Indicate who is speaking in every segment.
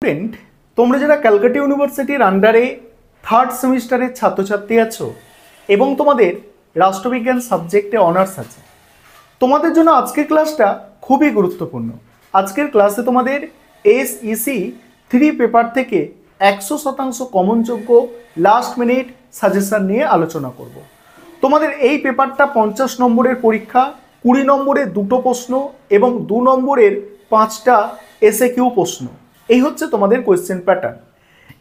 Speaker 1: Student, তোমরা যারা ক্যালকাটা ইউনিভার্সিটির আন্ডারে থার্ড সেমিস্টারের ছাত্রছাত্রী আছো এবং তোমাদের রাষ্ট্রবিজ্ঞান সাবজেক্টে অনার্স আছে, তোমাদের জন্য আজকের ক্লাসটা খুবই গুরুত্বপূর্ণ। আজকের ক্লাসে তোমাদের SEC 3 পেপার থেকে 100% কমনযোগ্য লাস্ট মিনিট সাজেশন নিয়ে আলোচনা করব। তোমাদের এই পেপারটা 50 নম্বরের পরীক্ষা, 20 নম্বরের 2টো প্রশ্ন এবং 2 নম্বরের 5টা SAQ প্রশ্ন। এই হচ্ছে তোমাদের কোয়েশ্চেন প্যাটার্ন।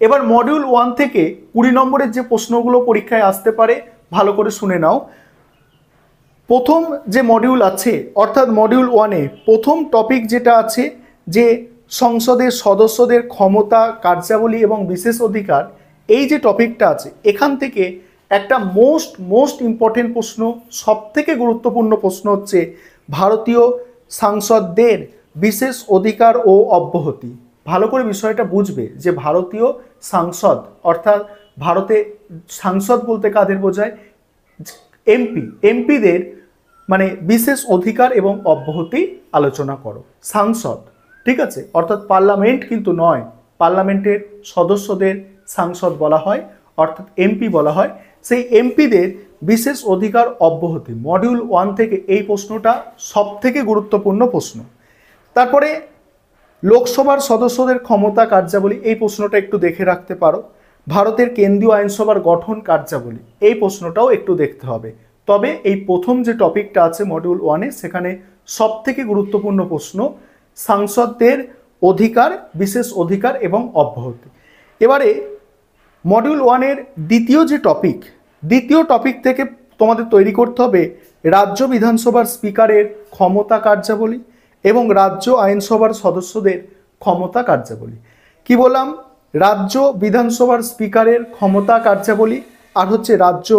Speaker 1: এবার মডিউল 1 থেকে 20 নম্বরের যে প্রশ্নগুলো পরীক্ষায় আসতে পারে ভালো করে শুনে নাও। প্রথম যে মডিউল আছে অর্থাৎ মডিউল 1-এ প্রথম টপিক যেটা আছে যে সংসদের সদস্যদের ক্ষমতা, কার্যাবলী এবং বিশেষ অধিকার, এই যে টপিকটা আছে এখান থেকে একটা মোস্ট ইম্পর্টেন্ট প্রশ্ন, সবথেকে গুরুত্বপূর্ণ প্রশ্ন হচ্ছে ভারতীয় সাংসদদের বিশেষ অধিকার ও অব্যাহতি। ভালো করে বিষয়টা বুঝবে যে ভারতীয় সাংসদ অর্থাৎ ভারতে সাংসদ বলতে কাদের বোঝায়? এমপিদের মানে বিশেষ অধিকার এবং অব্যাহতি আলোচনা করো। সাংসদ, ঠিক আছে, অর্থাৎ পার্লামেন্ট কিন্তু নয়, পার্লামেন্টের সদস্যদের সাংসদ বলা হয় অর্থাৎ এমপি বলা হয়। সেই এমপিদের বিশেষ অধিকার অব্যাহতি মডিউল 1 থেকে এই প্রশ্নটা সবথেকে গুরুত্বপূর্ণ প্রশ্ন। তারপরে লোকসভার সদস্যদের ক্ষমতা, কার্যাবলী, এই প্রশ্নটা একটু দেখে রাখতে পারো। ভারতের কেন্দ্রীয় আইনসভার গঠন, কার্যাবলী, এই প্রশ্নটাও একটু দেখতে হবে। তবে এই প্রথম যে টপিকটা আছে মডিউল 1-এ সেখানে সবথেকে গুরুত্বপূর্ণ প্রশ্ন সাংসদদের অধিকার, বিশেষ অধিকার এবং অব্যাহতি। এবারে মডিউল 1-এর দ্বিতীয় টপিক থেকে তোমাদের তৈরি করতে হবে রাজ্য বিধানসভার স্পিকারের ক্ষমতা, কার্যাবলী এবং রাজ্য আইনসভার সদস্যদের ক্ষমতা, কার্যাবলী। কি বললাম? রাজ্য বিধানসভার স্পিকারের ক্ষমতা, কার্যাবলী আর হচ্ছে রাজ্য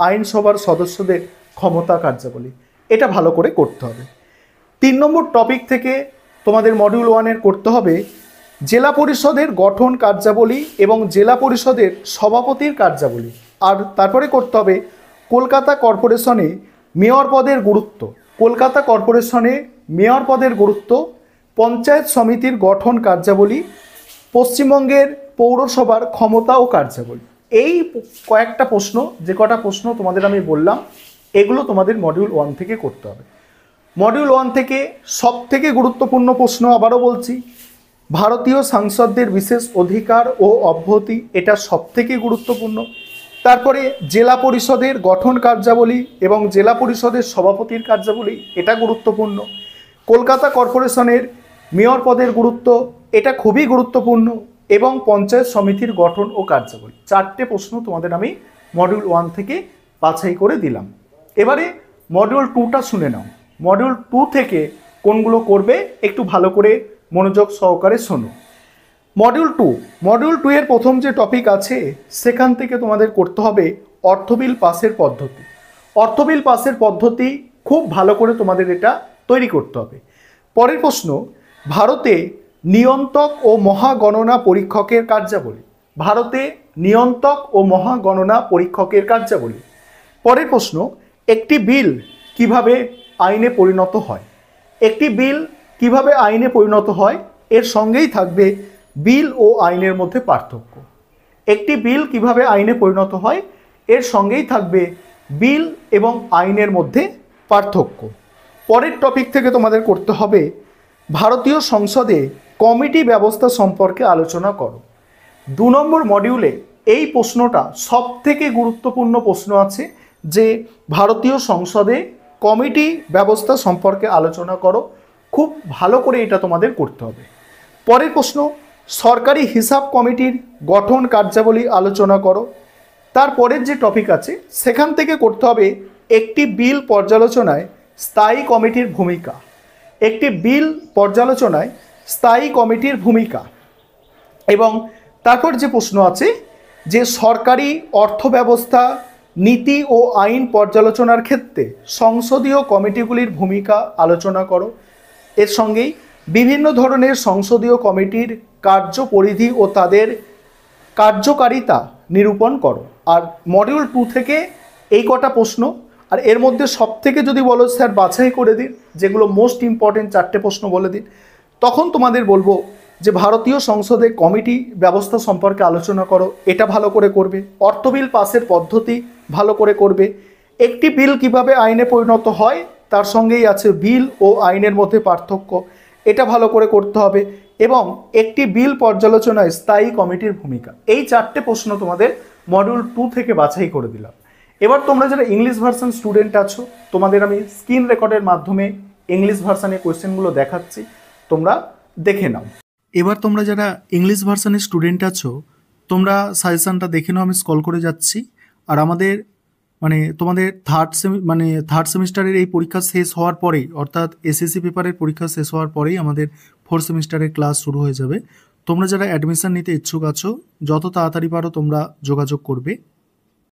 Speaker 1: আইনসভার সদস্যদের ক্ষমতা, কার্যাবলী। এটা ভালো করে করতে হবে। 3 নম্বর টপিক থেকে তোমাদের মডিউল 1-এর করতে হবে জেলা পরিষদের গঠন, কার্যাবলী এবং জেলা পরিষদের সভাপতির কার্যাবলী। আর তারপরে করতে হবে কলকাতা কর্পোরেশনে মেয়র পদের গুরুত্ব, কলকাতা কর্পোরেশনে মেয়র পদের গুরুত্ব, পঞ্চায়েত সমিতির গঠন, কার্যাবলী, পশ্চিমবঙ্গের পৌরসভার ক্ষমতা ও কার্যাবলী। এই কয়েকটা প্রশ্ন, যে কটা প্রশ্ন তোমাদের আমি বললাম, এগুলো তোমাদের মডিউল 1 থেকে করতে হবে। মডিউল 1 থেকে সবথেকে গুরুত্বপূর্ণ প্রশ্ন আবারও বলছি, ভারতীয় সাংসদদের বিশেষ অধিকার ও অব্যাহতি, এটা সবথেকে গুরুত্বপূর্ণ। তারপরে জেলা পরিষদের গঠন, কার্যাবলী এবং জেলা পরিষদের সভাপতির কার্যাবলী, এটা গুরুত্বপূর্ণ। কলকাতা কর্পোরেশনের মেয়র পদের গুরুত্ব, এটা খুবই গুরুত্বপূর্ণ। এবং পঞ্চায়েত সমিতির গঠন ও কার্যাবলী। 4টে প্রশ্ন তোমাদের আমি মডিউল 1 থেকে বাছাই করে দিলাম। এবারে মডিউল 2টা শুনে নাও। মডিউল 2 থেকে কোনগুলো করবে একটু ভালো করে মনোযোগ সহকারে শোনো। মডিউল 2 এর প্রথম যে টপিক আছে সেখান থেকে তোমাদের করতে হবে অর্থবিল পাসের পদ্ধতি। অর্থবিল পাসের পদ্ধতি খুব ভালো করে তোমাদের এটা তৈরি করতে হবে। পরের প্রশ্ন, ভারতে নিয়ন্ত্রক ও মহাগণনা পরীক্ষকের কার্যাবলী। ভারতে নিয়ন্ত্রক ও মহাগণনা পরীক্ষকের কার্যাবলী। পরের প্রশ্ন, একটি বিল কিভাবে আইনে পরিণত হয়। একটি বিল কিভাবে আইনে পরিণত হয় এর সঙ্গেই থাকবে বিল ও আইনের মধ্যে পার্থক্য। একটি বিল কিভাবে আইনে পরিণত হয় এর সঙ্গেই থাকবে বিল এবং আইনের মধ্যে পার্থক্য। পরের টপিক থেকে তোমাদের করতে হবে ভারতীয় সংসদে কমিটি ব্যবস্থা সম্পর্কে আলোচনা করো। 2 নম্বর মডিউলে এই প্রশ্নটা সবথেকে গুরুত্বপূর্ণ প্রশ্ন আছে যে ভারতীয় সংসদে কমিটি ব্যবস্থা সম্পর্কে আলোচনা করো। খুব ভালো করে এটা তোমাদের করতে হবে। পরের প্রশ্ন, সরকারি হিসাব কমিটির গঠন, কার্যাবলী আলোচনা করো। তারপরের যে টপিক আছে সেখান থেকে করতে হবে একটি বিল পর্যালোচনায় স্থায়ী কমিটির ভূমিকা। একটি বিল পর্যালোচনায় স্থায়ী কমিটির ভূমিকা। এবং তারপর যে প্রশ্ন আছে যে সরকারি অর্থব্যবস্থা, নীতি ও আইন পর্যালোচনার ক্ষেত্রে সংসদীয় কমিটিগুলির ভূমিকা আলোচনা করো। এর সঙ্গেই বিভিন্ন ধরনের সংসদীয় কমিটির কার্য পরিধি ও তাদের কার্যকারিতা নিরূপণ করো। আর মডিউল 2 থেকে এই কটা প্রশ্ন, আর এর মধ্যে সবথেকে যদি বলো স্যার বাছাই করে দিন যেগুলো মোস্ট ইম্পর্টেন্ট 4টে প্রশ্ন বলে দিন, তখন তোমাদের বলবো যে ভারতীয় সংসদে কমিটি ব্যবস্থা সম্পর্কে আলোচনা করো, এটা ভালো করে করবে। অর্থ বিল পাসের পদ্ধতি ভালো করে করবে। একটি বিল কিভাবে আইনে পরিণত হয় তার সঙ্গেই আছে বিল ও আইনের মধ্যে পার্থক্য, এটা ভালো করে করতে হবে। এবং একটি বিল পর্যালোচনায় স্থায়ী কমিটির ভূমিকা। এই 4টে প্রশ্ন তোমাদের মডিউল 2 থেকে বাছাই করে দিলাম। এবার তোমরা যারা ইংলিশ ভার্সন স্টুডেন্ট আছো, তোমাদের আমি স্ক্রিন রেকর্ডের মাধ্যমে ইংলিশ ভার্সানের কোয়েশ্চেনগুলো দেখাচ্ছি, তোমরা দেখে নাও। এবার তোমরা যারা ইংলিশ ভার্সানের স্টুডেন্ট আছো, তোমরা সাজেশনটা দেখে নাও, আমি স্ক্রল করে যাচ্ছি। আর আমাদের তোমাদের থার্ড সেমিস্টারের এই পরীক্ষা শেষ হওয়ার পরেই, অর্থাৎ এসএসসি পেপারের পরীক্ষা শেষ হওয়ার পরেই আমাদের 4th সেমিস্টারের ক্লাস শুরু হয়ে যাবে। তোমরা যারা অ্যাডমিশন নিতে ইচ্ছুক আছো, যত তাড়াতাড়ি পারো তোমরা যোগাযোগ করবে।